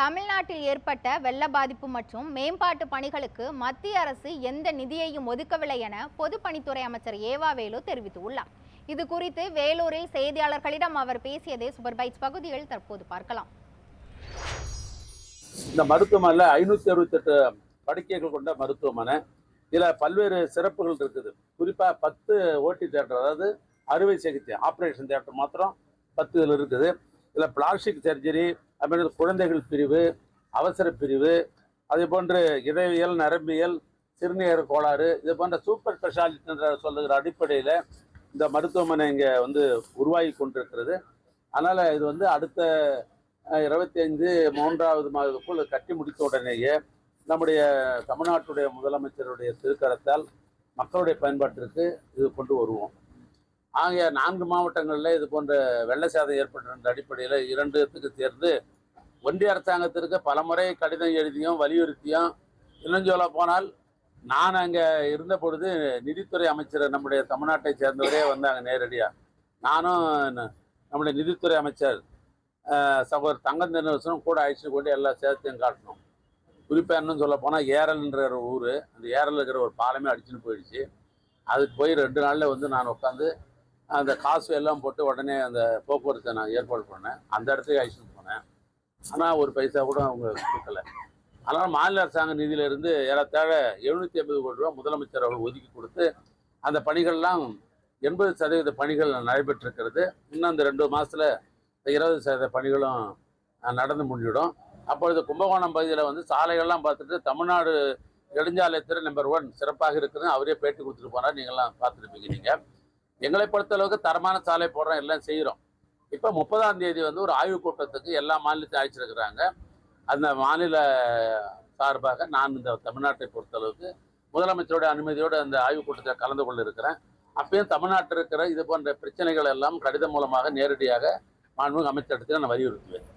தமிழ்நாட்டில் ஏற்பட்ட வெள்ள பாதிப்பு மற்றும் மேம்பாட்டு பணிகளுக்கு மத்திய அரசு எந்த நிதியையும் ஒதுக்கவில்லை என பொதுப்பணித்துறை அமைச்சர் ஏவா வேலு தெரிவித்துள்ளார். இது குறித்து வேலூரில் செய்தியாளர்களிடம் அவர் பேசியதை சூப்பர் பைட்ஸ் பகுதியில் தற்போது பார்க்கலாம். இந்த மருத்துவமனையில் 568 படுக்கைகள் கொண்ட மருத்துவமனை. இதில் பல்வேறு சிறப்புகள் இருக்குது. குறிப்பாக 10 ஓடி தியேட்டர், அதாவது அறுவை சிகிச்சை ஆப்ரேஷன் தியேட்டர் மாத்திரம் 10 இதில் இருக்குது. இதில் பிளாஸ்டிக் சர்ஜரி, அதுமாதிரி குழந்தைகள் பிரிவு, அவசர பிரிவு, அதே போன்று இதயவியல், நரம்பியல், சிறுநீரக கோளாறு, இது போன்ற சூப்பர் ஸ்பெஷாலிட்டி என்ற சொல்லுகிற அடிப்படையில் இந்த மருத்துவமனை இங்கே உருவாகி கொண்டிருக்கிறது. அதனால் இது அடுத்த 25 3வது மாதத்துக்குள் கட்டி முடித்த உடனேயே நம்முடைய தமிழ்நாட்டுடைய முதலமைச்சருடைய திருக்கரத்தால் மக்களுடைய பயன்பாட்டிற்கு இது கொண்டு வருவோம். ஆகிய 4 மாவட்டங்களில் இது போன்ற வெள்ள சேதம் ஏற்பட்ட அடிப்படையில் 2த்துக்கு சேர்ந்து ஒன்றிய அரசாங்கத்திற்கு பலமுறை கடிதம் எழுதியும் வலியுறுத்தியும், இன்னும் சொல்ல போனால் நான் அங்கே இருந்த பொழுது நிதித்துறை அமைச்சர் நம்முடைய தமிழ்நாட்டை சேர்ந்தவரே வந்தாங்க நேரடியாக. நானும் நம்முடைய நிதித்துறை அமைச்சர் சகோதரர் தங்கம் தென்னரசனும் கூட அழைச்சிட்டு கொண்டு எல்லா சேதத்தையும் காட்டணும். குறிப்பாக இன்னும் சொல்ல போனால் ஏரல்ன்ற ஒரு ஊர், அந்த ஏரல் இருக்கிற ஒரு பாலமே அடிச்சுன்னு போயிடுச்சு. அதுக்கு போய் 2 நாளில் நான் உட்காந்து அந்த காசு எல்லாம் போட்டு உடனே அந்த போக்குவரத்தை நான் ஏற்பாடு பண்ணேன். அந்த இடத்துக்கு அழைச்சிட்டு போனேன். ஆனால் ஒரு பைசா கூட அவங்க கொடுக்கல. அதனால் மாநில அரசாங்க நிதியிலிருந்து ஏறத்தாழ 750 கோடி ரூபா முதலமைச்சர் அவர்கள் ஒதுக்கி கொடுத்து அந்த பணிகள்லாம் 80% பணிகள் நடைபெற்றிருக்கிறது. இன்னும் அந்த 2 மாதத்தில் 20% பணிகளும் நடந்து முடிஞ்சிடும். அப்பொழுது கும்பகோணம் பகுதியில் சாலைகள்லாம் பார்த்துட்டு தமிழ்நாடு நெடுஞ்சாலைத்துறை நம்பர் 1 சிறப்பாக இருக்குது. அவரே பேட்டி கொடுத்துட்டு போனார். நீங்கள்லாம் பார்த்துருப்பீங்க. நீங்கள் எங்களை பொறுத்தளவுக்கு தரமான சாலை போடுறோம், எல்லாம் செய்கிறோம். இப்போ 30ஆம் தேதி ஒரு ஆய்வுக் கூட்டத்துக்கு எல்லா மாநிலத்தையும் அழைச்சிருக்கிறாங்க. அந்த மாநில சார்பாக நான் இந்த தமிழ்நாட்டை பொறுத்தளவுக்கு முதலமைச்சருடைய அனுமதியோடு அந்த ஆய்வுக் கூட்டத்தில் கலந்து கொண்டு இருக்கிறேன். அப்பயும் தமிழ்நாட்டில் இருக்கிற இது போன்ற பிரச்சனைகள் எல்லாம் கடிதம் மூலமாக நேரடியாக மாண்புமிகு அமைச்சரிடத்தில் நான் வலியுறுத்துவேன்.